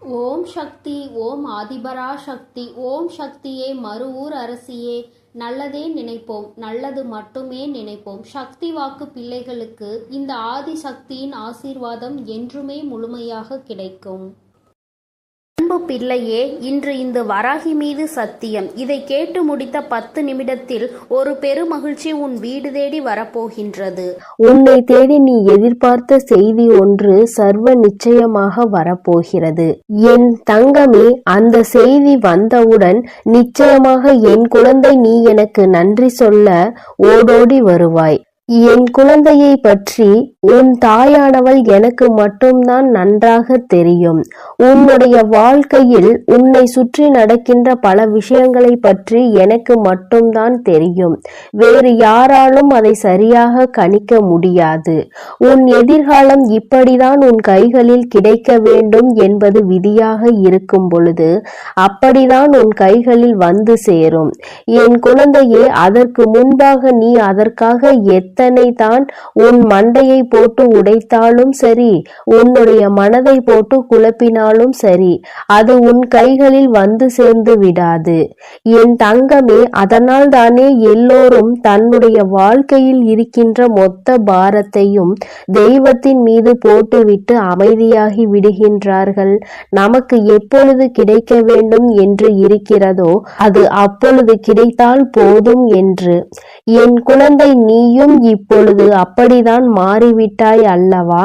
ஓம் சக்தி, ஓம் ஆதிபரா சக்தி, ஓம் சக்தியே, மறுவூர் அரசியே. நல்லதே நினைப்போம், நல்லது மட்டுமே நினைப்போம். சக்தி வாக்கு பிள்ளைகளுக்கு இந்த ஆதி சக்தியின் ஆசீர்வாதம் என்றுமே முழுமையாக கிடைக்கும். அன்பு பிள்ளையே, இன்று இந்த வராகி மீது சத்தியம். இதை கேட்டு முடித்த 10 நிமிடத்தில் ஒரு பெருமகிழ்ச்சி உன் வீடு தேடி வரப்போகின்றது. உன்னை தேடி நீ எதிர்பார்த்த செய்தி ஒன்று சர்வ நிச்சயமாக வரப்போகிறது. என் தங்கமே, அந்த செய்தி வந்தவுடன் நிச்சயமாக என் குழந்தை நீ எனக்கு நன்றி சொல்ல ஓடோடி வருவாய். என் குழந்தையை பற்றி உன் தாயானவள் எனக்கு மட்டும்தான் நன்றாக தெரியும். உன்னுடைய வாழ்க்கையில் உன்னை சுற்றி நடக்கின்ற பல விஷயங்களை பற்றி எனக்கு மட்டும்தான் தெரியும். வேறு யாராலும் அதை சரியாக கணிக்க முடியாது. உன் எதிர்காலம் இப்படிதான் உன் கைகளில் கிடைக்க வேண்டும் என்பது விதியாக இருக்கும் பொழுது அப்படிதான் உன் கைகளில் வந்து சேரும். என் குழந்தையே, அதற்கு முன்பாக நீ அதற்காக எத்தனை தான் உன் மண்டையை போட்டு உடைத்தாலும் சரி, உன்னுடைய மனதை போட்டு குழப்பினாலும் சரி, அது உன் கைகளில் வந்து சேர்ந்து விடாது. என் தங்கமே, அதனால் தானே எல்லோரும் தன்னுடைய வாழ்க்கையில் இருக்கின்ற மொத்த பாரத்தையும் தெய்வத்தின் மீது போட்டுவிட்டு அமைதியாகி விடுகின்றார்கள். நமக்கு எப்பொழுது கிடைக்க வேண்டும் என்று இருக்கிறதோ அது அப்பொழுது கிடைத்தால் போதும் என்று. என் குழந்தை, நீயும் இப்பொழுது அப்படிதான் மாறிவிட்டாய் அல்லவா?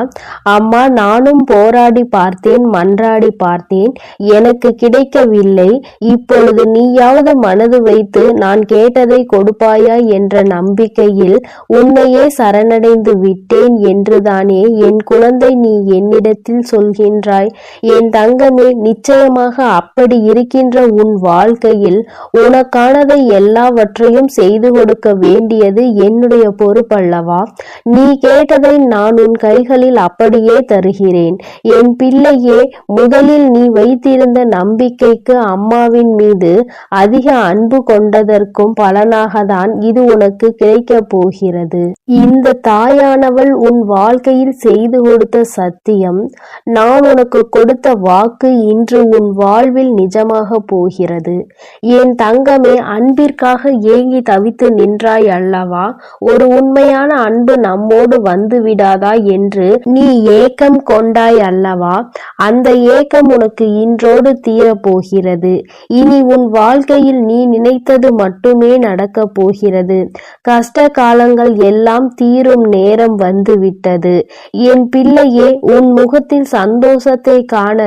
அம்மா, நானும் போராடி பார்த்தேன், மன்றாடி பார்த்தேன், எனக்கு கிடைக்கவில்லை. இப்பொழுது நீயாவது மனது வைத்து நான் கேட்டதை கொடுப்பாயா என்ற நம்பிக்கையில் உன்னையே சரணடைந்து விட்டேன் என்றுதானே என் குழந்தை நீ என்னிடத்தில் சொல்கின்றாய். என் தங்கமே, நிச்சயமாக அப்படி இருக்கின்ற உன் வாழ்க்கையில் உனக்கானதை எல்லாவற்றையும் செய்து கொடுக்க வேண்டியது என்னுடைய பொறுப்பல்லவா? நீ கேட்டதை நான் உன் கைகளில் அப்படியே தருகிறேன். என் பிள்ளையே, முதலில் நீ வைத்திருந்த நம்பிக்கைக்கு அம்மாவின் மீது அதிக அன்பு கொண்டதற்கும் பலனாகத்தான் இது உனக்கு கிடைக்க போகிறது. இந்த தாயானவள் உன் வாழ்க்கையில் செய்து கொடுத்த சத்தியம், நான் உனக்கு கொடுத்த வாக்கு இன்று உன் வாழ்வில் நிஜமாக போகிறது. என் தங்கமே, அன்பிற்காக ஏங்கி தவித்து நின்றாய் அல்லவா? ஒரு உண்மையான அன்பு நம்மோடு வந்து விடாதா என்று நீ ஏக்கம் கொண்டாய் அல்லவா? அந்த ஏக்கம் உனக்கு இன்றோடு தீரப்போகிறது. இனி உன் வாழ்க்கையில் நீ நினைத்தது மட்டுமே நடக்க போகிறது. கஷ்ட காலங்கள் எல்லாம் தீரும் நேரம் வந்துவிட்டது. என் பிள்ளையே, உன் முகத்தில் சந்தோஷத்தை காண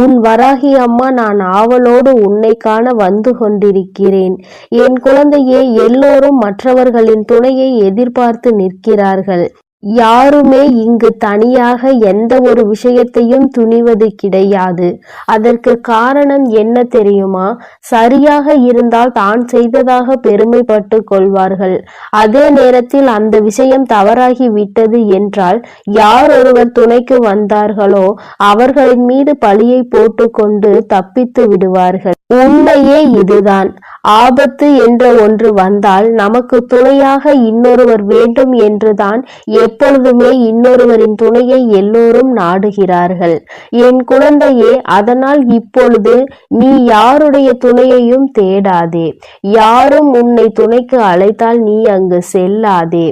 உன் வராகி அம்மா நான் ஆவலோடு உன்னை காண வந்து கொண்டிருக்கிறேன். என் குழந்தையே, எல்லோரும் மற்றவர்களின் துணையை எதிர்பார்த்து நிற்கிறார்கள். யாருமே இங்கு தனியாக எந்த ஒரு விஷயத்தையும் துணிவது கிடையாது. அதற்கு காரணம் என்ன தெரியுமா? சரியாக இருந்தால் தான் செய்ததாக பெருமைப்பட்டு கொள்வார்கள். அதே நேரத்தில் அந்த விஷயம் தவறாகி விட்டது என்றால் யார் ஒருவர் துணைக்கு வந்தார்களோ அவர்களின் மீது பழியை போட்டுக்கொண்டு தப்பித்து விடுவார்கள். உண்மையே இதுதான். ஆபத்து என்ற ஒன்று வந்தால் நமக்கு துணையாக இன்னொருவர் வேண்டும் என்றுதான் எப்பொழுதுமே இன்னொருவரின் துணையை எல்லோரும் நாடுகிறார்கள். என் குழந்தையே, அதனால் இப்பொழுது நீ யாருடைய துணையையும் தேடாதே. யாரும் உன்னை துணைக்கு அழைத்தால் நீ அங்கு செல்லாதே.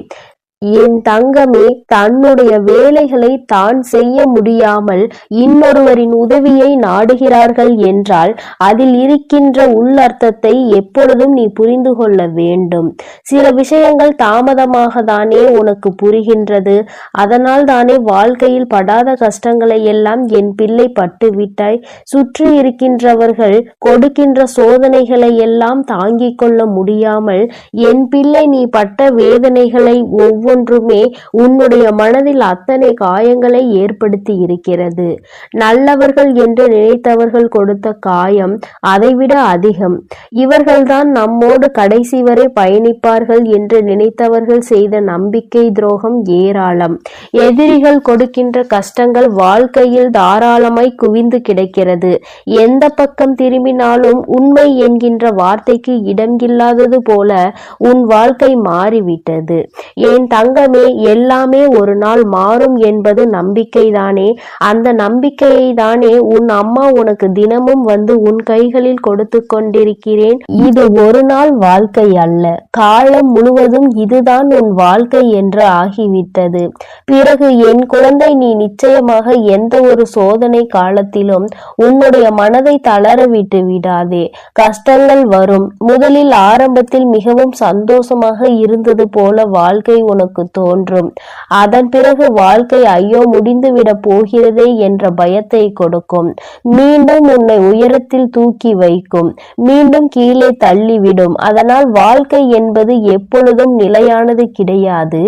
என் தங்கமே, தன்னுடைய வேலைகளை தான் செய்ய முடியாமல் இன்னொருவரின் உதவியை நாடுகிறார்கள் என்றால் அதில் இருக்கின்ற உள்ளர்த்தத்தை எப்பொழுதும் நீ புரிந்து கொள்ள வேண்டும். சில விஷயங்கள் தாமதமாக தானே உனக்கு புரிகின்றது. அதனால் தானே வாழ்க்கையில் படாத கஷ்டங்களை எல்லாம் என் பிள்ளை பட்டுவிட்டாய். சுற்றி இருக்கின்றவர்கள் கொடுக்கின்ற சோதனைகளை எல்லாம் தாங்கிக் கொள்ள முடியாமல் என் பிள்ளை நீ பட்ட வேதனைகளை ஒன்றுமே உன்னுடைய மனதில் அத்தனை காயங்களை ஏற்படுத்தி இருக்கிறது. நல்லவர்கள் என்று நினைத்தவர்கள் கொடுத்த காயம் அதைவிட அதிகம். இவர்கள்தான் நம்மோடு கடைசி வரை பயணிப்பார்கள் என்று நினைத்தவர்கள் செய்த நம்பிக்கை துரோகம் ஏராளம். எதிரிகள் கொடுக்கின்ற கஷ்டங்கள் வாழ்க்கையில் தாராளமாய் குவிந்து கிடக்கிறது. எந்த பக்கம் திரும்பினாலும் உண்மை என்கின்ற வார்த்தைக்கு இடம் இல்லாதது போல உன் வாழ்க்கை மாறிவிட்டது. என் தங்கமே, எல்லாமே ஒரு நாள் மாறும் என்பது நம்பிக்கைதானே? அந்த நம்பிக்கையை தானே உன் அம்மா உனக்கு தினமும் வந்து உன் கைகளில் கொடுத்து கொண்டிருக்கிறேன். இது ஒரு நாள் வாழ்க்கை அல்ல, காலம் முழுவதும் இதுதான் உன் வாழ்க்கை என்று ஆகிவிட்டது. பிறகு என் குழந்தை, நீ நிச்சயமாக எந்த ஒரு சோதனை காலத்திலும் உன்னுடைய மனதை தளர விட்டு விடாதே. கஷ்டங்கள் வரும். முதலில் ஆரம்பத்தில் மிகவும் சந்தோஷமாக இருந்தது போல வாழ்க்கை உனக்கு தோன்றும். அதன் பிறகு வாழ்க்கை ஐயோ முடிந்துவிட போகிறதே என்ற பயத்தை கொடுக்கும். மீண்டும் உன்னை உயரத்தில் தூக்கி வைக்கும், மீண்டும் கீழே தள்ளிவிடும். அதனால் வாழ்க்கை என்பது எப்பொழுதும் நிலையானது கிடையாது.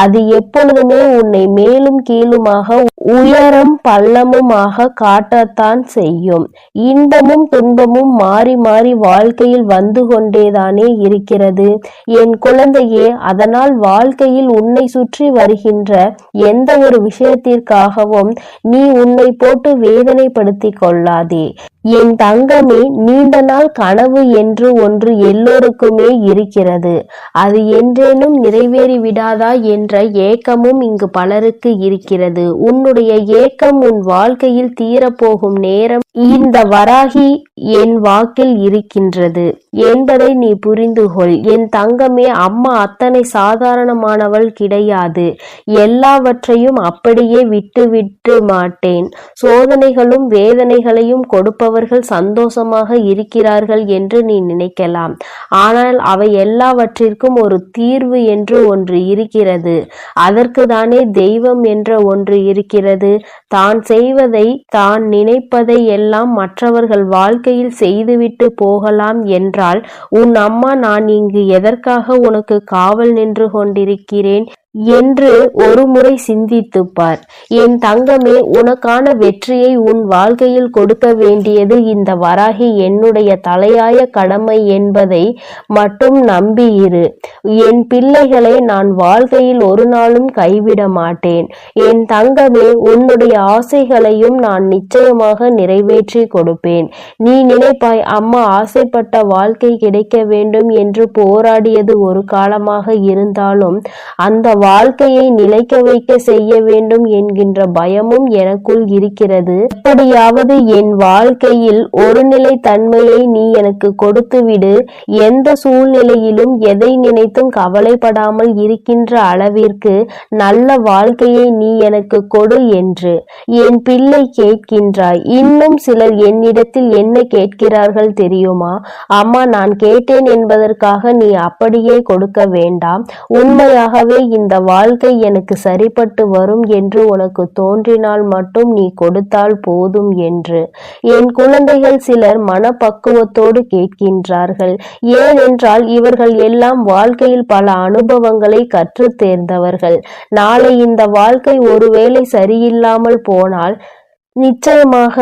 அது எப்பொழுதுமே உன்னை மேலும் கீழுமாக, உயரம் பள்ளமுமாக காட்டத்தான் செய்யும். இன்பமும் துன்பமும் மாறி மாறி வாழ்க்கையில் வந்து கொண்டேதானே இருக்கிறது என் குழந்தையே. அதனால் வாழ்க்கையில் உன்னை சுற்றி வருகின்ற எந்த ஒரு விஷயத்திற்காகவும் நீ உன்னை போட்டு வேதனைப்படுத்திக் கொள்ளாதே என் தங்கமே. நீண்ட நாள் கனவு என்று ஒன்று எல்லோருக்குமே இருக்கிறது. அது என்றேனும் நிறைவேறி விடாதா என்ற ஏக்கமும் இங்கு பலருக்கு இருக்கிறது. உன்னுடைய ஏக்கம் உன் வாழ்க்கையில் தீரப்போகும் நேரம் இந்த வராகி என் வாக்கில் இருக்கின்றது என்பதை நீ புரிந்து கொள் என் தங்கமே. அம்மா அத்தனை சாதாரணமானவள் கிடையாது. எல்லாவற்றையும் அப்படியே விட்டு மாட்டேன். சோதனைகளும் வேதனைகளையும் கொடுப்பவர்கள் சந்தோஷமாக இருக்கிறார்கள் என்று நீ நினைக்கலாம். ஆனால் அவை எல்லாவற்றிற்கும் ஒரு தீர்வு என்று ஒன்று இருக்கிறது. அதற்கு தானே தெய்வம் என்ற ஒன்று இருக்கிறது. தான் செய்வதை, தான் நினைப்பதை எல்லாம் மற்றவர்கள் வாழ்க்கையில் செய்துவிட்டு போகலாம் என்றால் உன் அம்மா நான் இங்கு எதற்காக உனக்கு காவல் நின்று கொண்டிருக்கிறேன் என்று ஒரு முறை சிந்தித்துப் பார் என் தங்கமே. உனக்கான வெற்றியை உன் வாழ்க்கையில் கொடுக்க வேண்டியது இந்த வராகி என்னுடைய தலையாய கடமை என்பதை மட்டும் நம்பியிரு. என் பிள்ளைகளை நான் வாழ்க்கையில் ஒரு நாளும் கைவிட மாட்டேன் என் தங்கமே. உன்னுடைய ஆசைகளையும் நான் நிச்சயமாக நிறைவேற்றி கொடுப்பேன். நீ நினைப்பாய், அம்மா ஆசைப்பட்ட வாழ்க்கை கிடைக்க வேண்டும் என்று போராடியது ஒரு காலமாக இருந்தாலும் அந்த வாழ்க்கையை நிலைக்க வைக்க செய்ய வேண்டும் என்கின்ற பயமும் எனக்குள் இருக்கிறது. எப்படியாவது என் வாழ்க்கையில் ஒரு நிலை தன்மையை நீ எனக்கு கொடுத்துவிடு. எந்த சூழ்நிலையிலும் எதை நினைத்தும் கவலைப்படாமல் இருக்கின்ற அளவிற்கு நல்ல வாழ்க்கையை நீ எனக்கு கொடு என்று என் பிள்ளை கேட்கின்றாய். இன்னும் சிலர் என்னிடத்தில் என்ன கேட்கிறார்கள் தெரியுமா? அம்மா, நான் கேட்டேன் என்பதற்காக நீ அப்படியே கொடுக்க வேண்டாம். உண்மையாகவே இந்த வாழ்க்கை எனக்கு சரிப்பட்டு வரும் என்று உனக்கு தோன்றினால் மட்டும் நீ கொடுத்தால் போதும் என்று என் குழந்தைகள் சிலர் மனப்பக்குவத்தோடு கேட்கின்றார்கள். ஏனென்றால் இவர்கள் எல்லாம் வாழ்க்கையில் பல அனுபவங்களை கற்று தேர்ந்தவர்கள். நாளை இந்த வாழ்க்கை ஒருவேளை சரியில்லாமல் போனால் நிச்சயமாக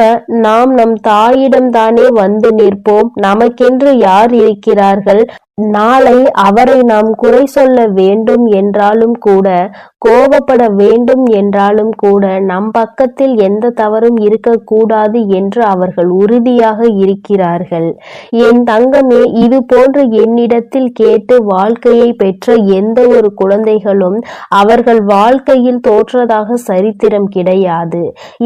நாம் நம் தாயிடம்தானே வந்து நிற்போம். நமக்கென்று யார் இருக்கிறார்கள்? நாளை அவரை நாம் குறை சொல்ல வேண்டும் என்றாலும் கூட, கோபப்பட வேண்டும் என்றாலும் கூட நம் பக்கத்தில் எந்த தவறும் இருக்கக்கூடாது என்று அவர்கள் உறுதியாக இருக்கிறார்கள். என் தங்கமே, இது போன்று என்னிடத்தில் கேட்டு வாழ்க்கையை பெற்ற எந்த ஒரு குழந்தைகளும் அவர்கள் வாழ்க்கையில் தோற்றதாக சரித்திரம் கிடையாது.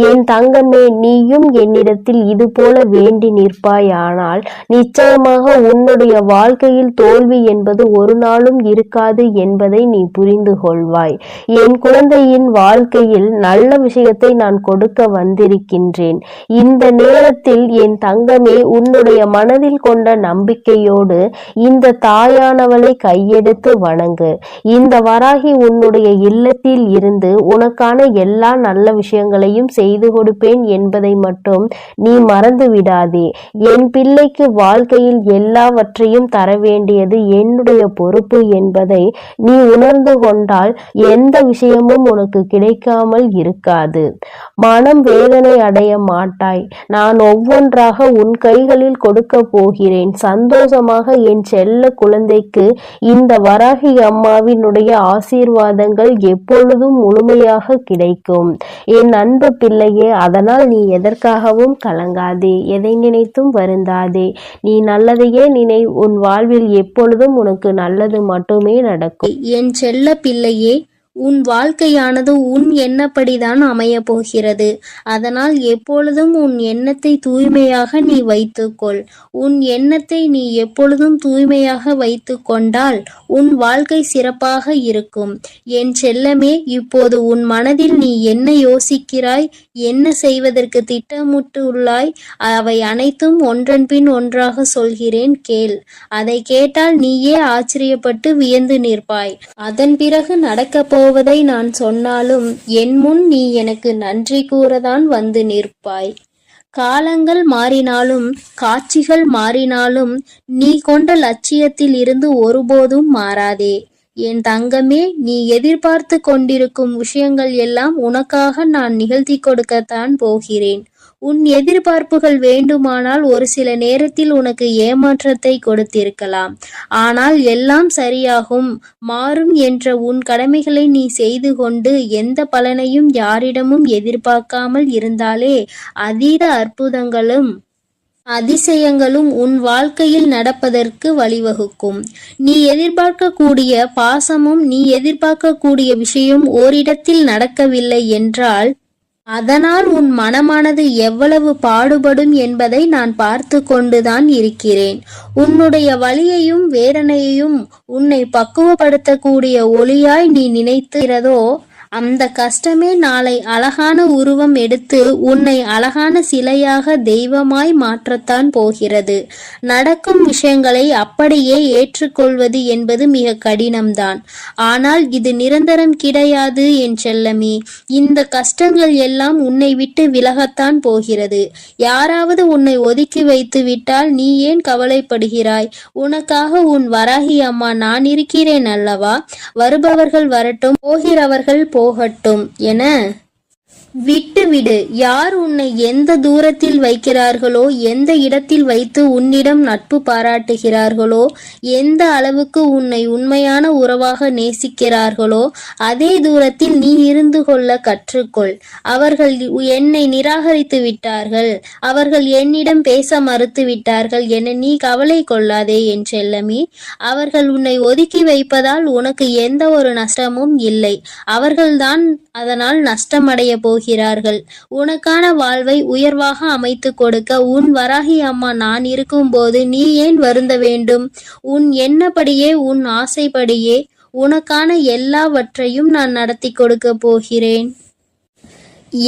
என் தங்கமே, நீயும் என்னிடத்தில் இது போல வேண்டி நிற்பாயானால் நிச்சயமாக உன்னுடைய வாழ்க்கையில் தோல்வி என்பது ஒரு நாளும் இருக்காது என்பதை நீ புரிந்து கொள்வாய். என் குழந்தையின் வாழ்க்கையில் நல்ல விஷயத்தை நான் கொடுக்க வந்திருக்கின்றேன். இந்த நேரத்தில் என் தங்கமே, உன்னுடைய மனதில் கொண்ட நம்பிக்கையோடு இந்த தாயானவளை கையெடுத்து வணங்கு. இந்த வராகி உன்னுடைய இல்லத்தில் இருந்து உனக்கான எல்லா நல்ல விஷயங்களையும் செய்து கொடுப்பேன் என்பதை மட்டும் நீ மறந்து விடாதே. என் பிள்ளைக்கு வாழ்க்கையில் எல்லாவற்றையும் தர வேண்டியது என்னுடைய பொறுப்பு என்பதை நீ உணர்ந்து கொண்டால் எந்த விஷயமும் உனக்கு கிடைக்காமல் இருக்காது. மனம் வேதனை அடைய மாட்டாய். நான் ஒவ்வொன்றாக உன் கைகளில் கொடுக்க போகிறேன். சந்தோஷமாக என் செல்ல குழந்தைக்கு இந்த வராகி அம்மாவினுடைய ஆசீர்வாதங்கள் எப்பொழுதும் முழுமையாக கிடைக்கும் என் அன்பு பிள்ளையே. அதனால் நீ எதற்காகவும் கலங்காதே, எதை நினைத்தும் வருந்தாதே. நீ நல்லதையே நினை. உன் வாழ்வில் எப்பொழுதும் உனக்கு நல்லது மட்டுமே நடக்கும். என் செல்ல பிள்ளையே, உன் வாழ்க்கையானது உன் எண்ணப்படிதான் அமையப் போகிறது. அதனால் எப்பொழுதும் உன் எண்ணத்தை தூய்மையாக நீ வைத்துக்கொள். உன் எண்ணத்தை நீ எப்பொழுதும் தூய்மையாக வைத்து கொண்டால் உன் வாழ்க்கை சிறப்பாக இருக்கும். என் செல்லமே, இப்போது உன் மனதில் நீ என்ன யோசிக்கிறாய், என்ன செய்வதற்கு திட்டமிட்டுள்ளாய், அவை அனைத்தும் ஒன்றன் பின் ஒன்றாக சொல்கிறேன், கேள். அதை கேட்டால் நீயே ஆச்சரியப்பட்டு வியந்து நிற்பாய். அதன் பிறகு நடக்கப் போவதை நான் சொன்னாலும் என் முன் நீ எனக்கு நன்றி கூறதான் வந்து நிற்பாய். காலங்கள் மாறினாலும் காட்சிகள் மாறினாலும் நீ கொண்ட லட்சியத்தில் இருந்து ஒருபோதும் மாறாதே. என் தங்கமே, நீ எதிர்பார்த்து கொண்டிருக்கும் விஷயங்கள் எல்லாம் உனக்காக நான் நிகழ்த்தி கொடுக்கத்தான் போகிறேன். உன் எதிர்பார்ப்புகள் வேண்டுமானால் ஒரு சில நேரத்தில் உனக்கு ஏமாற்றத்தை கொடுத்திருக்கலாம். ஆனால் எல்லாம் சரியாகும், மாறும் என்ற உன் கடமைகளை நீ செய்து கொண்டு எந்த பலனையும் யாரிடமும் எதிர்பார்க்காமல் இருந்தாலே அதீத அற்புதங்களும் அதிசயங்களும் உன் வாழ்க்கையில் நடப்பதற்கு வழிவகுக்கும். நீ எதிர்பார்க்கக்கூடிய பாசமும் நீ எதிர்பார்க்கக்கூடிய விஷயம் ஓரிடத்தில் நடக்கவில்லை என்றால் அதனால் உன் மனமானது எவ்வளவு பாடுபடும் என்பதை நான் பார்த்து கொண்டுதான் இருக்கிறேன். உன்னுடைய வலியையும் வேதனையையும் உன்னை பக்குவப்படுத்தக்கூடிய ஒளியாய் நீ நினைக்கிறதோ அந்த கஷ்டமே நாளை அழகான உருவம் எடுத்து உன்னை அழகான சிலையாக தெய்வமாய் மாற்றத்தான் போகிறது. நடக்கும் விஷயங்களை அப்படியே ஏற்றுக்கொள்வது என்பது மிக கடினம்தான். ஆனால் இது நிரந்தரம் கிடையாது என் செல்லமே. இந்த கஷ்டங்கள் எல்லாம் உன்னை விட்டு விலகத்தான் போகிறது. யாராவது உன்னை ஒதுக்கி வைத்து விட்டால் நீ ஏன் கவலைப்படுகிறாய்? உனக்காக உன் வராகி அம்மா நான் இருக்கிறேன் அல்லவா? வருபவர்கள் வரட்டும், போகிறவர்கள் போகட்டும் என விட்டுவிடு. யார் உன்னை எந்த தூரத்தில் வைக்கிறார்களோ, எந்த இடத்தில் வைத்து உன்னிடம் நட்பு பாராட்டுகிறார்களோ, எந்த அளவுக்கு உன்னை உண்மையான உறவாக நேசிக்கிறார்களோ அதே தூரத்தில் நீ இருந்து கொள்ள கற்றுக்கொள். அவர்கள் என்னை நிராகரித்து விட்டார்கள், அவர்கள் என்னிடம் பேச மறுத்து விட்டார்கள் என நீ கவலை கொள்ளாதே என் செல்லமே. அவர்கள் உன்னை ஒதுக்கி வைப்பதால் உனக்கு எந்த ஒரு நஷ்டமும் இல்லை. அவர்கள்தான் அதனால் நஷ்டமடைய போகிறார்கள். உனக்கான வாழ்வை உயர்வாக அமைத்து கொடுக்க உன் வராகி அம்மா நான் இருக்கும்போது நீ ஏன் வருந்த வேண்டும்? உன் எண்ணப்படியே உன் ஆசைப்படியே உனக்கான எல்லாவற்றையும் நான் நடத்தி கொடுக்க போகிறேன்.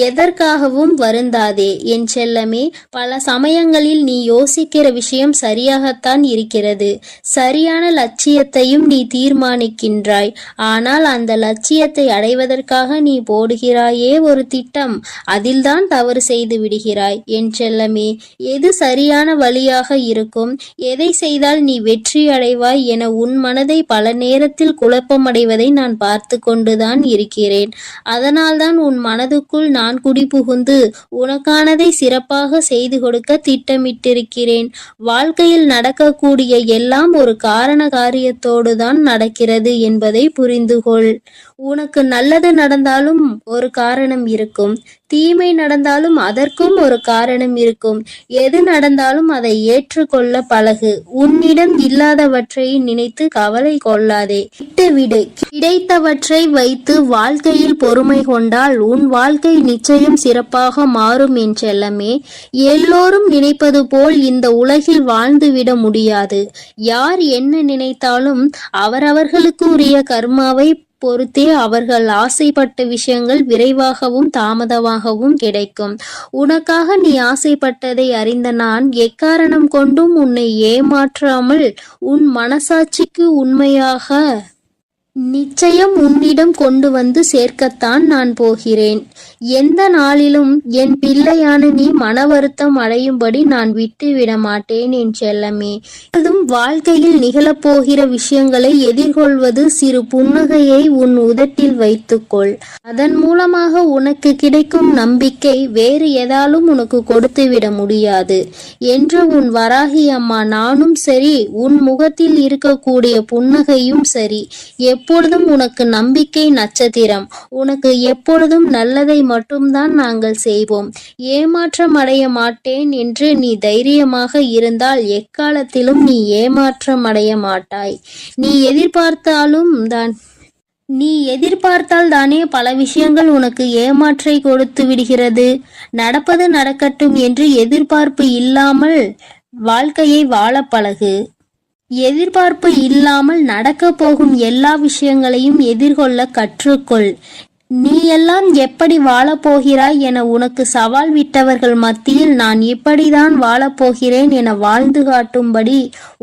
எதற்காகவும் வருந்தாதே என் செல்லமே. பல சமயங்களில் நீ யோசிக்கிற விஷயம் சரியாகத்தான் இருக்கிறது. சரியான லட்சியத்தையும் நீ தீர்மானிக்கின்றாய். ஆனால் அந்த லட்சியத்தை அடைவதற்காக நீ போடுகிறாயே ஒரு திட்டம், அதில்தான் தவறு செய்து விடுகிறாய் என் செல்லமே. எது சரியான வழியாக இருக்கும், எதை செய்தால் நீ வெற்றி அடைவாய் என உன் மனதை பல நேரத்தில் குழப்பமடைவதை நான் பார்த்து கொண்டுதான் இருக்கிறேன். அதனால்தான் உன் மனதுக்குள் நான் குடிபுகுந்து உனக்கானதை சிறப்பாக செய்து கொடுக்க திட்டமிட்டிருக்கிறேன். வாழ்க்கையில் நடக்கக்கூடிய எல்லாம் ஒரு காரண காரியத்தோடு தான் நடக்கிறது என்பதை புரிந்துகொள். உனக்கு நல்லது நடந்தாலும் ஒரு காரணம் இருக்கும், தீமை நடந்தாலும் அதற்கும் ஒரு காரணம் இருக்கும். எது நடந்தாலும் அதை ஏற்றுக்கொள்ள பழகு. உன்னிடம் இல்லாதவற்றை நினைத்து கவலை கொள்ளாதே, விட்டுவிடு. கிடைத்தவற்றை வைத்து வாழ்க்கையில் பொறுமை கொண்டால் உன் வாழ்க்கை நிச்சயம் சிறப்பாக மாறும் என் செல்லமே. எல்லோரும் நினைப்பது போல் இந்த உலகில் வாழ்ந்துவிட முடியாது. யார் என்ன நினைத்தாலும் அவரவர்களுக்கு உரிய கர்மாவை பொறுத்தே அவர்கள் ஆசைப்பட்ட விஷயங்கள் விரைவாகவும் தாமதமாகவும் கிடைக்கும். உனக்காக நீ ஆசைப்பட்டதை அறிந்த நான் எக்காரணம் கொண்டும் உன்னை ஏமாற்றாமல் உன் மனசாட்சிக்கு உண்மையாக நிச்சயம் உன்னிடம் கொண்டு வந்து சேர்க்கத்தான் நான் போகிறேன். எந்த நாளிலும் என் பிள்ளையான நீ மன வருத்தம் அடையும்படி நான் விட்டு விட மாட்டேன் என் செல்லமே. அதுவும் வாழ்க்கையில் நிகழப்போகிற விஷயங்களை எதிர்கொள்வது சிறு புன்னகையை உன் உதட்டில் வைத்துக்கொள். அதன் மூலமாக உனக்கு கிடைக்கும் நம்பிக்கை வேறு எதாலும் உனக்கு கொடுத்து விட முடியாது என்று உன் வராகி அம்மா நானும் சரி, உன் முகத்தில் இருக்கக்கூடிய புன்னகையும் சரி, எப்பொழுதும் உனக்கு நம்பிக்கை நட்சத்திரம். உனக்கு எப்பொழுதும் நல்லதை மட்டும்தான் நாங்கள் செய்வோம். ஏமாற்றம் அடைய மாட்டேன் என்று நீ தைரியமாக இருந்தால் எக்காலத்திலும் நீ ஏமாற்றம் அடைய மாட்டாய். நீ எதிர்பார்த்தாலும் தான் நீ எதிர்பார்த்தால் தானே பல விஷயங்கள் உனக்கு ஏமாற்றை கொடுத்து விடுகிறது. நடப்பது நடக்கட்டும் என்று எதிர்பார்ப்பு இல்லாமல் வாழ்க்கையை வாழ பழகு. எதிர்பார்ப்பு இல்லாமல் நடக்க போகும் எல்லா விஷயங்களையும் எதிர்கொள்ள கற்றுக்கொள். நீ எல்லாம் எப்படி வாழப்போகிறாய் என உனக்கு சவால் விட்டவர்கள் மத்தியில் நான் இப்படிதான் வாழப்போகிறேன் என வாழ்ந்து காட்டும்படி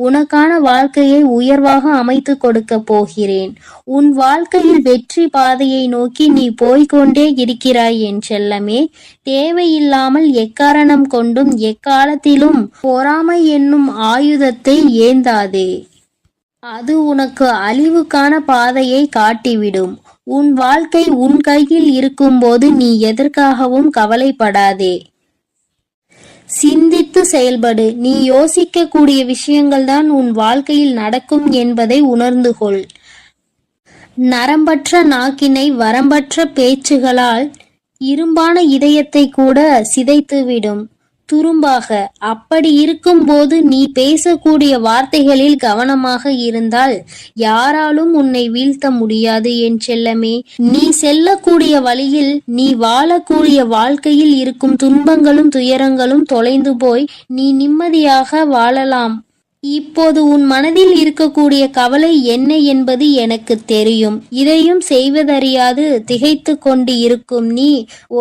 உனக்கான வாழ்க்கையை உயர்வாக அமைத்து கொடுக்க போகிறேன். உன் வாழ்க்கையில் வெற்றி பாதையை நோக்கி நீ போய்கொண்டே இருக்கிறாய் என் செல்லமே. தேவையில்லாமல் எக்காரணம் கொண்டும் எக்காலத்திலும் பொறாமை என்னும் ஆயுதத்தை ஏந்தாதே. அது உனக்கு அழிவுக்கான பாதையை காட்டிவிடும். உன் வாழ்க்கை உன் கையில் இருக்கும்போது நீ எதற்காகவும் கவலைப்படாதே. சிந்தித்து செயல்படு. நீ யோசிக்கக்கூடிய விஷயங்கள் தான் உன் வாழ்க்கையில் நடக்கும் என்பதை உணர்ந்து கொள். நரம்பற்ற நாக்கினை வரம்பற்ற பேச்சுகளால் இரும்பான இதயத்தை கூட சிதைத்துவிடும் துரும்பாக. அப்படி இருக்கும்போது நீ பேசக்கூடிய வார்த்தைகளில் கவனமாக இருந்தால் யாராலும் உன்னை வீழ்த்த முடியாது என் செல்லமே. நீ செல்லக்கூடிய வழியில், நீ வாழக்கூடிய வாழ்க்கையில் இருக்கும் துன்பங்களும் துயரங்களும் தொலைந்து போய் நீ நிம்மதியாக வாழலாம். இப்போது உன் மனதில் இருக்கக்கூடிய கவலை என்ன என்பது எனக்கு தெரியும். இதையும் செய்வதறியாது திகைத்து கொண்டு இருக்கும் நீ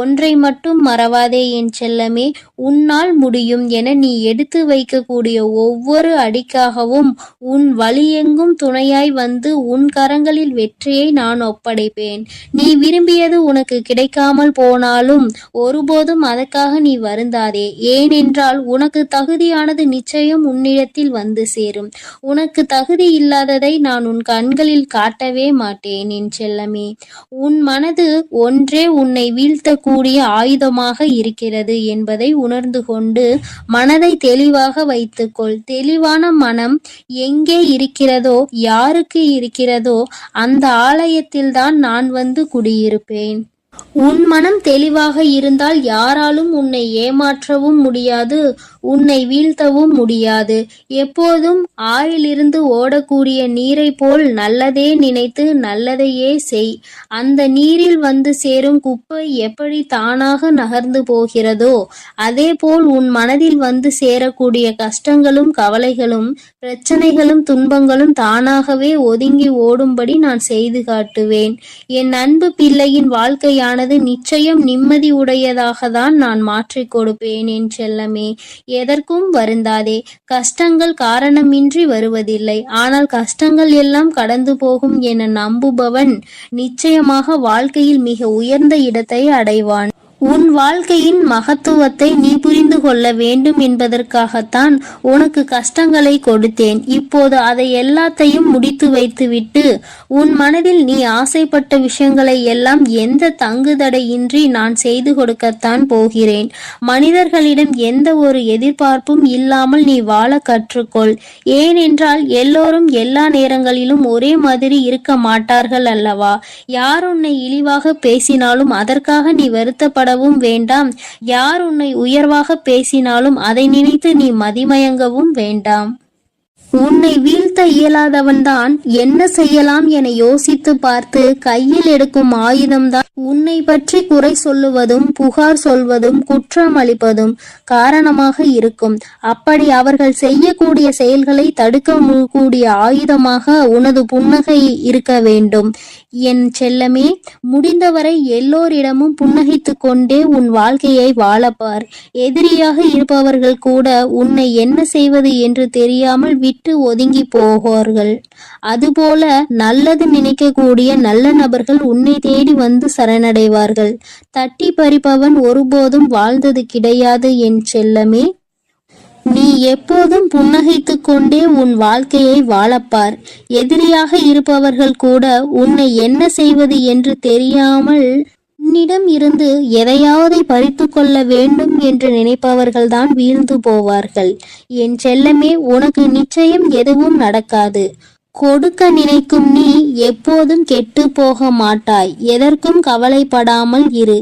ஒன்றை மட்டும் மறவாதே என் செல்லமே. உன்னால் முடியும் என நீ எடுத்து வைக்கக்கூடிய ஒவ்வொரு அடிக்காகவும் உன் வழியெங்கும் துணையாய் வந்து உன் கரங்களில் வெற்றியை நான் ஒப்படைப்பேன். நீ விரும்பியது உனக்கு கிடைக்காமல் போனாலும் ஒருபோதும் அதற்காக நீ வருந்தாதே. ஏனென்றால் உனக்கு தகுதியானது நிச்சயம் உன்னிடத்தில் வந்து சேரும். உனக்கு தகுதி இல்லாததை நான் உன் கண்களில் காட்டவே மாட்டேன் என் செல்லமே. உன் மனது ஒன்றே உன்னை வீழ்த்தக்கூடிய ஆயுதமாக இருக்கிறது என்பதை உணர்ந்து கொண்டு மனதை தெளிவாக வைத்துக்கொள். தெளிவான மனம் எங்கே இருக்கிறதோ, யாருக்கு இருக்கிறதோ அந்த ஆலயத்தில்தான் நான் வந்து குடியிருப்பேன். உன் மனம் தெளிவாக இருந்தால் யாராலும் உன்னை ஏமாற்றவும் முடியாது, உன்னை வீழ்த்தவும் முடியாது. எப்போதும் ஆறிலிருந்து ஓடக்கூடிய நீரை போல் நல்லதே நினைத்து நல்லதையே செய். அந்த நீரில் வந்து சேரும் குப்பை எப்படி தானாக நகர்ந்து போகிறதோ அதே போல் உன் மனதில் வந்து சேரக்கூடிய கஷ்டங்களும் கவலைகளும் பிரச்சனைகளும் துன்பங்களும் தானாகவே ஒதுங்கி ஓடும்படி நான் செய்து காட்டுவேன். என் அன்பு பிள்ளையின் வாழ்க்கையானது நிச்சயம் நிம்மதி உடையதாக தான் நான் மாற்றிக் கொடுப்பேன் என் செல்லமே. எதற்கும் வருந்தாதே. கஷ்டங்கள் காரணமின்றி வருவதில்லை. ஆனால் கஷ்டங்கள் எல்லாம் கடந்து போகும் என நம்புபவன் நிச்சயமாக வாழ்க்கையில் மிக உயர்ந்த இடத்தை அடைவான். உன் வாழ்க்கையின் மகத்துவத்தை நீ புரிந்து கொள்ள வேண்டும் என்பதற்காகத்தான் உனக்கு கஷ்டங்களை கொடுத்தேன். இப்போது அதை எல்லாத்தையும் முடித்து வைத்துவிட்டு உன் மனதில் நீ ஆசைப்பட்ட விஷயங்களை எல்லாம் எந்த தங்குதடையின்றி நான் செய்து கொடுக்கத்தான் போகிறேன். மனிதர்களிடம் எந்த ஒரு எதிர்பார்ப்பும் இல்லாமல் நீ வாழ கற்றுக்கொள். ஏனென்றால் எல்லோரும் எல்லா நேரங்களிலும் ஒரே மாதிரி இருக்க மாட்டார்கள் அல்லவா? யார் உன்னை இழிவாக பேசினாலும் அதற்காக நீ வருத்தப்பட வேண்டாம். யார் உன்னை உயர்வாக பேசினாலும் அதை நினைத்து நீ மதிமயங்கவும் வேண்டாம். உன்னை வீழ்த்த இயலாதவன்தான் என்ன செய்யலாம் என யோசித்து பார்த்து கையில் எடுக்கும் ஆயுதம்தான் உன்னை பற்றி குறை சொல்லுவதும் புகார் சொல்வதும் குற்றம் அளிப்பதும் காரணமாக இருக்கும். அப்படி அவர்கள் செய்யக்கூடிய செயல்களை தடுக்க கூடிய ஆயுதமாக உனது புன்னகை இருக்க வேண்டும் என் செல்லமே. முடிந்தவரை எல்லோரிடமும் புன்னகைத்து கொண்டே உன் வாழ்க்கையை வாழப்பார். எதிரியாக இருப்பவர்கள் கூட உன்னை என்ன செய்வது என்று தெரியாமல் விட்டு ஒதுங்கி போவார்கள். அதுபோல நல்லது நினைக்கக்கூடிய நல்ல நபர்கள் உன்னை தேடி வந்து சரணடைவார்கள். தட்டி பறிப்பவன் ஒருபோதும் வாழ்ந்தது கிடையாது என் செல்லமே. நீ எப்போதும் புன்னகைத்து கொண்டே உன் வாழ்க்கையை வாழப்பார். எதிரியாக இருப்பவர்கள் கூட உன்னை என்ன செய்வது என்று தெரியாமல் உன்னிடம் இருந்து எதையாவது பறித்து கொள்ள வேண்டும் என்று நினைப்பவர்கள்தான் வீழ்ந்து போவார்கள். என் செல்லமே, உனக்கு நிச்சயம் எதுவும் நடக்காது. கொடுக்க நினைக்கும் நீ எப்போதும் கெட்டு போக மாட்டாய். எதற்கும் கவலைப்படாமல் இரு.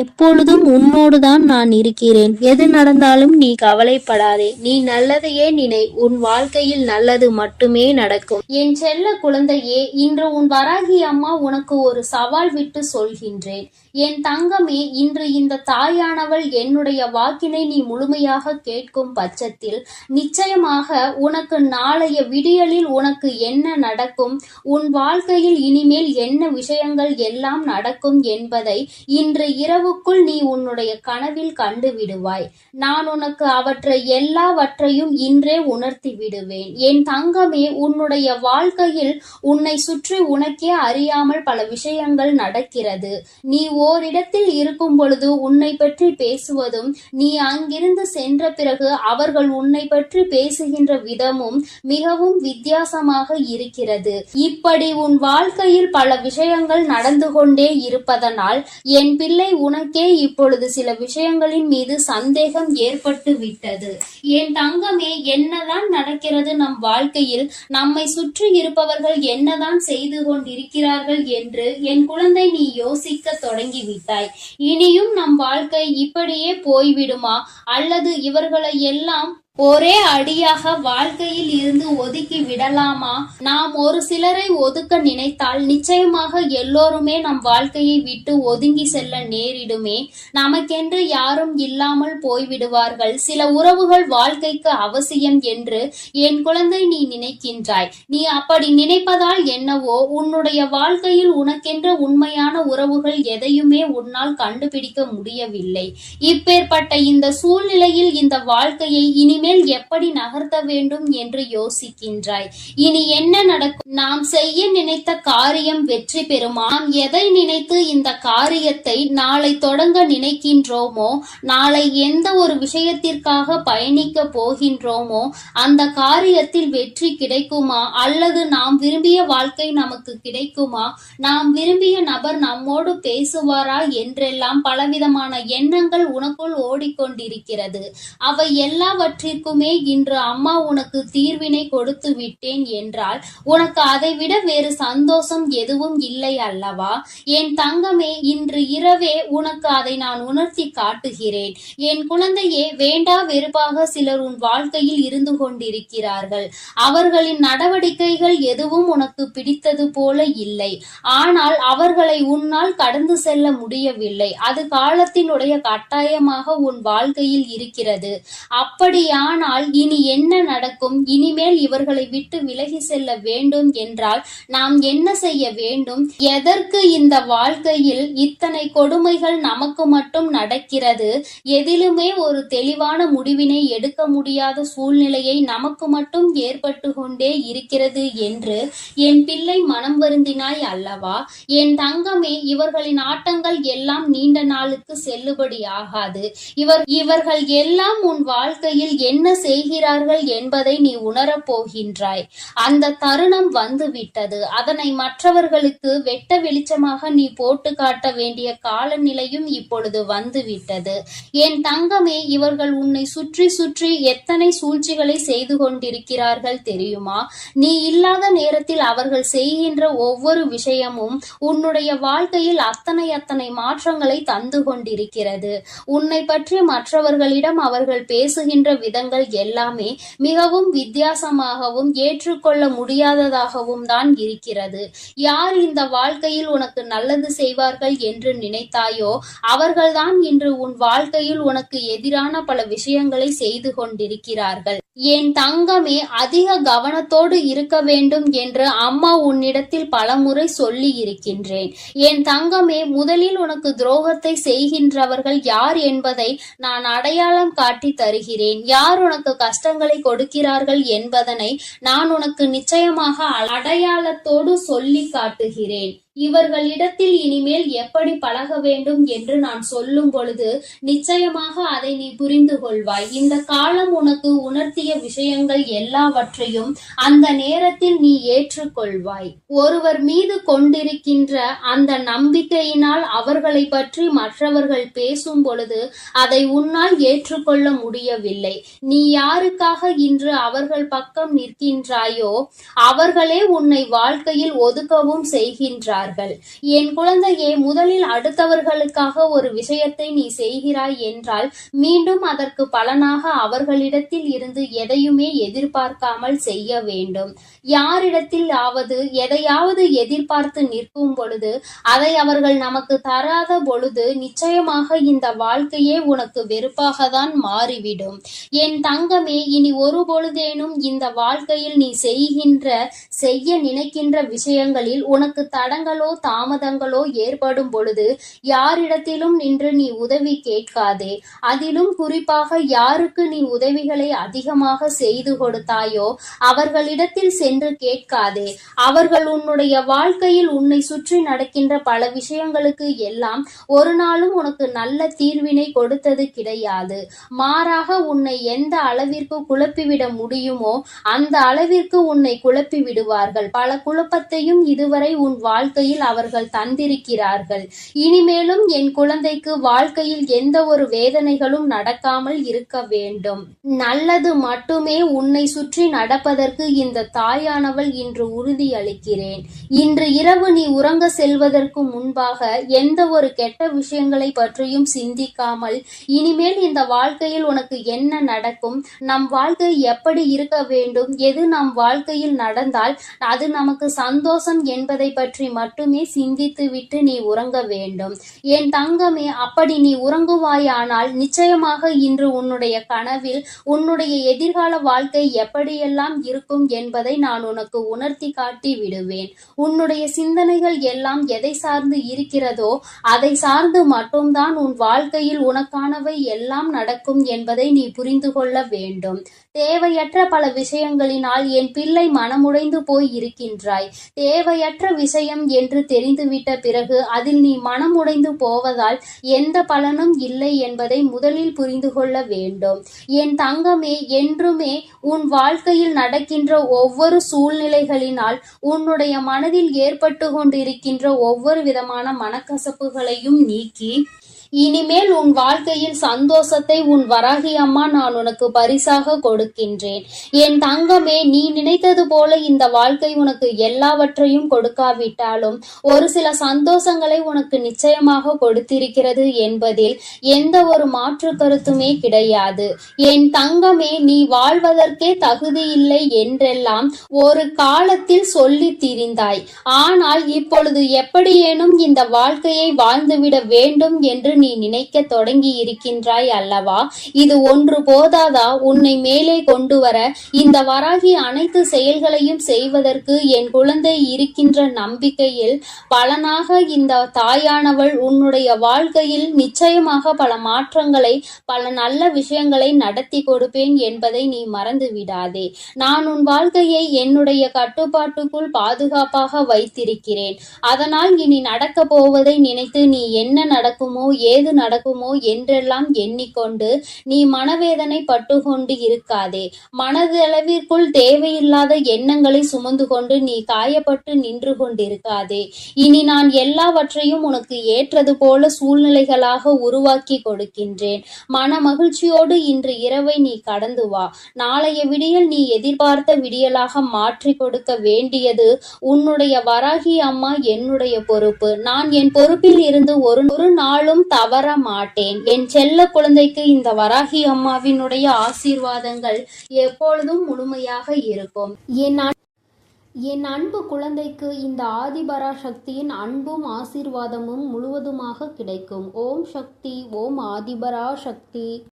எப்பொழுதும் உன்னோடுதான் நான் இருக்கிறேன். எது நடந்தாலும் நீ கவலைப்படாதே. நீ நல்லதையே நினை. உன் வாழ்க்கையில் நல்லது மட்டுமே நடக்கும். என் செல்ல குழந்தையே, இன்று உன் வராகி அம்மா உனக்கு ஒரு சவால் விட்டு சொல்கின்றேன். என் தங்கமே, இன்று இந்த தாயானவள் என்னுடைய வாக்கினை நீ முழுமையாக கேட்கும் பட்சத்தில் நிச்சயமாக உனக்கு நாளைய விடியலில் உனக்கு என்ன நடக்கும், உன் வாழ்க்கையில் இனிமேல் என்ன விஷயங்கள் எல்லாம் நடக்கும் என்பதை இன்று இரவுக்குள் நீ உன்னுடைய கனவில் கண்டு விடுவாய். நான் உனக்கு அவற்றை எல்லாவற்றையும் இன்றே உணர்த்தி விடுவேன். என் தங்கமே, உன்னுடைய வாழ்க்கையில் உன்னை சுற்றி உனக்கே அறியாமல் பல விஷயங்கள் நடக்கிறது. நீ ஓரிடத்தில் இருக்கும் பொழுது உன்னை பற்றி பேசுவதும், நீ அங்கிருந்து சென்ற பிறகு அவர்கள் உன்னை பற்றி பேசுகின்ற விதமும் மிகவும் வித்தியாசமாக இருக்கிறது. இப்படி உன் வாழ்க்கையில் பல விஷயங்கள் நடந்து கொண்டே இருப்பதனால் என் பிள்ளை உனக்கே இப்பொழுது சில விஷயங்களின் மீது சந்தேகம் ஏற்பட்டு விட்டது. என் தங்கமே, என்னதான் நடக்கிறது நம் வாழ்க்கையில், நம்மை சுற்றி இருப்பவர்கள் என்னதான் செய்து கொண்டிருக்கிறார்கள் என்று என் குழந்தை நீ யோசிக்க தொடங்கிவிட்டாய். இனியும் நம் வாழ்க்கை இப்படியே போய்விடுமா, அல்லது இவர்களை எல்லாம் ஒரே அடியாக வாழ்க்கையில் இருந்து ஒதுக்கி விடலாமா? நாம் ஒரு சிலரை ஒதுக்க நினைத்தால் நிச்சயமாக எல்லோருமே நம் வாழ்க்கையை விட்டு ஒதுங்கி செல்ல நேரிடுமே. நமக்கென்று யாரும் இல்லாமல் போய்விடுவார்கள். சில உறவுகள் வாழ்க்கைக்கு அவசியம் என்று என் குழந்தை நீ நினைக்கின்றாய். நீ அப்படி நினைப்பதால் என்னவோ, உன்னுடைய வாழ்க்கையில் உனக்கென்ற உண்மையான உறவுகள் எதையுமே உன்னால் கண்டுபிடிக்க முடியவில்லை. இப்பேற்பட்ட இந்த சூழ்நிலையில் இந்த வாழ்க்கையை இனிமேல் எப்படி நகர்த்த வேண்டும் என்று யோசிக்கின்றாய். இனி என்ன நடக்கும்? நாம் செய்ய நினைத்த காரியம் வெற்றி பெறுமா? நாம் எதை நினைத்து இந்த காரியத்தை நாளை தொடங்க நினைக்கின்றோமோ, நாளை எந்த ஒரு விஷயத்திற்காக பயணிக்க போகின்றோமோ அந்த காரியத்தில் வெற்றி கிடைக்குமா, அல்லது நாம் விரும்பிய வாழ்க்கை நமக்கு கிடைக்குமா, நாம் விரும்பிய நபர் நம்மோடு பேசுவாரா என்றெல்லாம் பலவிதமான எண்ணங்கள் உனக்குள் ஓடிக்கொண்டிருக்கிறது. அவை எல்லாவற்றிற்குமே இன்று அம்மா உனக்கு தீர்வினை கொடுத்து விட்டேன் என்றால் உனக்கு அதைவிட வேறு சந்தோஷம் எதுவும் இல்லை அல்லவா? என் தங்கமே, இன்று இரவே உனக்கு அதை நான் உணர்த்தி காட்டுகிறேன். என் குழந்தையே, வேண்டா வெறுப்பாக சிலர் உன் வாழ்க்கையில் இருந்து கொண்டிருக்கிறார்கள். அவர்களின் நடவடிக்கைகள் எதுவும் உனக்கு பிடித்தது போல இல்லை. ஆனால் அவர்களை உன்னால் கடந்து செல்ல முடியவில்லை. அது காலத்தினுடைய கட்டாயமாக உன் வாழ்க்கையில் இருக்கிறது. அப்படியானால் இனி என்ன நடக்கும்? இனிமேல் இவர்களை விட்டு விலகி செல்ல வேண்டும் என்றால் நாம் என்ன செய்ய வேண்டும்? எதற்கு இந்த வாழ்க்கையில் இத்தனை கொடுமைகள் நமக்கு மட்டும் நடக்கிறது? எதிலுமே ஒரு தெளிவான முடிவினை எடுக்க முடியாத சூழ்நிலையை நமக்கு மட்டும் ஏற்பட்டு கொண்டே இருக்கிறது என்று என் பிள்ளை மனம் வருந்தினாய் அல்லவா? என் தங்கமே, இவர்களின் ஆட்டங்கள் எல்லாம் நீண்ட நாளுக்கு செல்லுபடி ஆகாது. இவர்கள் எல்லாம் உன் வாழ்க்கையில் என்ன செய்கிறார்கள் என்பதை நீ உணரப் போகின்றாய். அந்த தருணம் வந்து விட்டது. அதனை மற்றவர்களுக்கு வெட்ட வெளிச்சமாக நீ போட்டு காட்ட வேண்டிய காலநிலையும் இப்பொழுது வந்து விட்டது. என் தங்கமே, இவர்கள் உன்னை சுற்றி சுற்றி எத்தனை சூழ்ச்சிகளை செய்து கொண்டிருக்கிறார்கள் தெரியுமா? நீ இல்லாத நேரத்தில் அவர்கள் செய்கின்ற ஒவ்வொரு விஷயமும் உன்னுடைய வாழ்க்கையில் அத்தனை மாற்றங்களை தந்து கொண்டிருக்கிறது. உன்னை பற்றி மற்றவர்களிடம் அவர்கள் பேசுகின்ற விதங்கள் எல்லாமே மிகவும் வித்தியாசமாகவும் ஏற்றுக்கொள்ள முடியாததாகவும் தான் இருக்கிறது. யார் இந்த வாழ்க்கையில் உனக்கு நல்லது செய்வார்கள் என்று நினைத்தாயோ அவர்கள்தான் இன்று உன் வாழ்க்கையில் உனக்கு எதிரான பல விஷயங்களை செய்து கொண்டிருக்கிறார்கள். என் தங்கமே, அதிக கவனத்தோடு இருக்க வேண்டும் என்று அம்மா உன்னிடத்தில் பலமுறை சொல்லி இருக்கின்றேன். என் தங்கமே, முதலில் உனக்கு துரோகத்தை செய்கின்றவர்கள் யார் என்பதை நான் அடையாளம் காட்டி தருகிறேன். யார் உனக்கு கஷ்டங்களை கொடுக்கிறார்கள் என்பதனை நான் உனக்கு நிச்சயமாக அடையாளத்தோடு சொல்லி காட்டுகிறேன். இவர்களிடத்தில் இனிமேல் எப்படி பழக வேண்டும் என்று நான் சொல்லும் பொழுது நிச்சயமாக அதை நீ புரிந்து கொள்வாய். இந்த காலம் உனக்கு உணர்த்திய விஷயங்கள் எல்லாவற்றையும் அந்த நேரத்தில் நீ ஏற்றுக்கொள்வாய். ஒருவர் மீது கொண்டிருக்கின்ற அந்த நம்பிக்கையினால் அவர்களை பற்றி மற்றவர்கள் பேசும் பொழுது அதை உன்னால் ஏற்றுக்கொள்ள முடியவில்லை. நீ யாருக்காக இன்று அவர்கள் பக்கம் நிற்கின்றாயோ அவர்களே உன்னை வாழ்க்கையில் ஒதுக்கவும் செய்கின்றார்கள். என் குழந்தையே, முதலில் அடுத்தவர்களுக்காக ஒரு விஷயத்தை நீ செய்கிறாய் என்றால் மீண்டும் அதற்கு பலனாக அவர்களிடத்தில் இருந்து எதையுமே எதிர்பார்க்காமல் செய்ய வேண்டும். யாரிடத்தில் எதையாவது எதிர்பார்த்து நிற்கும் பொழுது அதை அவர்கள் நமக்கு தராத பொழுது நிச்சயமாக இந்த வாழ்க்கையே உனக்கு வெறுப்பாகத்தான் மாறிவிடும். என் தங்கமே, இனி ஒரு பொழுதேனும் இந்த வாழ்க்கையில் நீ செய்ய நினைக்கின்ற விஷயங்களில் உனக்கு தடங்களோ தாமதங்களோ ஏற்படும் பொழுது யாரிடத்திலும் நின்று நீ உதவி கேட்காதே. அதிலும் குறிப்பாக யாருக்கு நீ உதவிகளை அதிகமாக செய்து கொடுத்தாயோ அவர்களிடத்தில் சென்று கேட்காதே. அவர்கள் உன்னுடைய வாழ்க்கையில் உன்னை சுற்றி நடக்கின்ற பல விஷயங்களுக்கு எல்லாம் ஒரு நாளும் உனக்கு நல்ல தீர்வினை கொடுத்தது கிடையாது. மாறாக உன்னை எந்த அளவிற்கு குழப்பிவிட முடியுமோ அந்த அளவிற்கு உன்னை குழப்பி விடுவார்கள். பல குழப்பத்தையும் இதுவரை உன் வாழ்க்கையில் அவர்கள் தந்திருக்கிறார்கள். இனிமேலும் என் குழந்தைக்கு வாழ்க்கையில் எந்த ஒரு வேதனைகளும் நடக்காமல் இருக்க வேண்டும். நல்லது மட்டுமே உன்னை சுற்றி நடப்பதற்கு இந்த தாயானவள் இன்று உறுதி அளிக்கிறேன். இன்று இரவு நீ உறங்க செல்வதற்கு முன்பாக எந்த ஒரு கெட்ட விஷயங்களை பற்றியும் சிந்திக்காமல் இனிமேல் இந்த வாழ்க்கையில் உனக்கு என்ன நடக்கும், நம் வாழ்க்கை எப்படி இருக்க வேண்டும், எது நம் வாழ்க்கையில் நடந்தால் அது நமக்கு சந்தோஷம் என்பதை பற்றி மட்டுமே சிந்தித்து விட்டு நீ உறங்க வேண்டும். என் தங்கமே, அப்படி நீ உறங்குவாயானால் நிச்சயமாக இன்று உன்னுடைய கனவில் உன்னுடைய எதிர்கால வாழ்க்கை எப்படியெல்லாம் இருக்கும் என்பதை நான் உனக்கு உணர்த்தி காட்டி விடுவேன். உன்னுடைய சிந்தனைகள் எல்லாம் எதை சார்ந்து இருக்கிறதோ அதை சார்ந்து மட்டும்தான் உன் வாழ்க்கையில் உனக்கானவை எல்லாம் நடக்கும் என்பதை நீ புரிந்து கொள்ள வேண்டும். தேவையற்ற பல விஷயங்களினால் என் பிள்ளை மனமுடைந்து போய் இருக்கின்றாய். தேவையற்ற விஷயம் என்று தெரிந்துவிட்ட பிறகு அதில் நீ மனமுடைந்து போவதால் எந்த பலனும் இல்லை என்பதை முதலில் புரிந்து கொள்ள வேண்டும். என் தங்கமே, என்றுமே உன் வாழ்க்கையில் நடக்கின்ற ஒவ்வொரு சூழ்நிலைகளினால் உன்னுடைய மனதில் ஏற்பட்டு கொண்டிருக்கின்ற ஒவ்வொரு விதமான மனக்கசப்புகளையும் நீக்கி இனிமேல் உன் வாழ்க்கையில் சந்தோஷத்தை உன் வராகி அம்மா நான் உனக்கு பரிசாக கொடுக்கின்றேன். என் தங்கமே, நீ நினைத்தது போல இந்த வாழ்க்கை உனக்கு எல்லாவற்றையும் கொடுக்காவிட்டாலும் ஒரு சில சந்தோஷங்களை உனக்கு நிச்சயமாக கொடுத்திருக்கிறது என்பதில் எந்த ஒரு மாற்று கருத்துமே கிடையாது. என் தங்கமே, நீ வாழ்வதற்கே தகுதியில்லை என்றெல்லாம் ஒரு காலத்தில் சொல்லி திரிந்தாய். ஆனால் இப்பொழுது எப்படியேனும் இந்த வாழ்க்கையை வாழ்ந்துவிட வேண்டும் என்று நீ நினைக்க தொடங்கி இருக்கின்றாய் அல்லவா? இது ஒன்று போதாதா உன்னை மேலே கொண்டு வர? இந்த வராகி அனைத்து செயல்களையும் செய்வதற்கு என் குழந்தை இருக்கின்ற நம்பிக்கையில் பலனாக இந்த தாயானவள் உன்னுடைய வாழ்க்கையில் நிச்சயமாக பல மாற்றங்களை, பல நல்ல விஷயங்களை நடத்தி கொடுப்பேன் என்பதை நீ மறந்து விடாதே. நான் உன் வாழ்க்கையை என்னுடைய கட்டுப்பாட்டுக்குள் பாதுகாப்பாக வைத்திருக்கிறேன். அதனால் இனி நடக்க போவதை நினைத்து நீ என்ன நடக்குமோ ஏது நடக்குமோ என்றெல்லாம் எண்ணிக்கொண்டு நீ மனவேதனை பட்டு கொண்டு இருக்காதே. மனதளவிற்குள் தேவையில்லாத எண்ணங்களை சுமந்து கொண்டு நீ காயப்பட்டு நின்று கொண்டிருக்காதே. இனி நான் எல்லாவற்றையும் உனக்கு ஏற்றது போல சூழ்நிலைகளாக உருவாக்கி கொடுக்கின்றேன். மன மகிழ்ச்சியோடு இன்று இரவை நீ கடந்து வா. நாளைய விடியல் நீ எதிர்பார்த்த விடியலாக மாற்றி கொடுக்க வேண்டியது உன்னுடைய வராகி அம்மா என்னுடைய பொறுப்பு. நான் என் பொறுப்பில் இருந்து ஒரு நாளும் தவற மாட்டேன். என் செல்ல குழந்தைக்கு இந்த வராகி அம்மாவினுடைய ஆசீர்வாதங்கள் எப்பொழுதும் முழுமையாக இருக்கும். என் அன்பு குழந்தைக்கு இந்த ஆதிபராசக்தியின் அன்பும் ஆசீர்வாதமும் முழுவதுமாக கிடைக்கும். ஓம் சக்தி, ஓம் ஆதிபராசக்தி.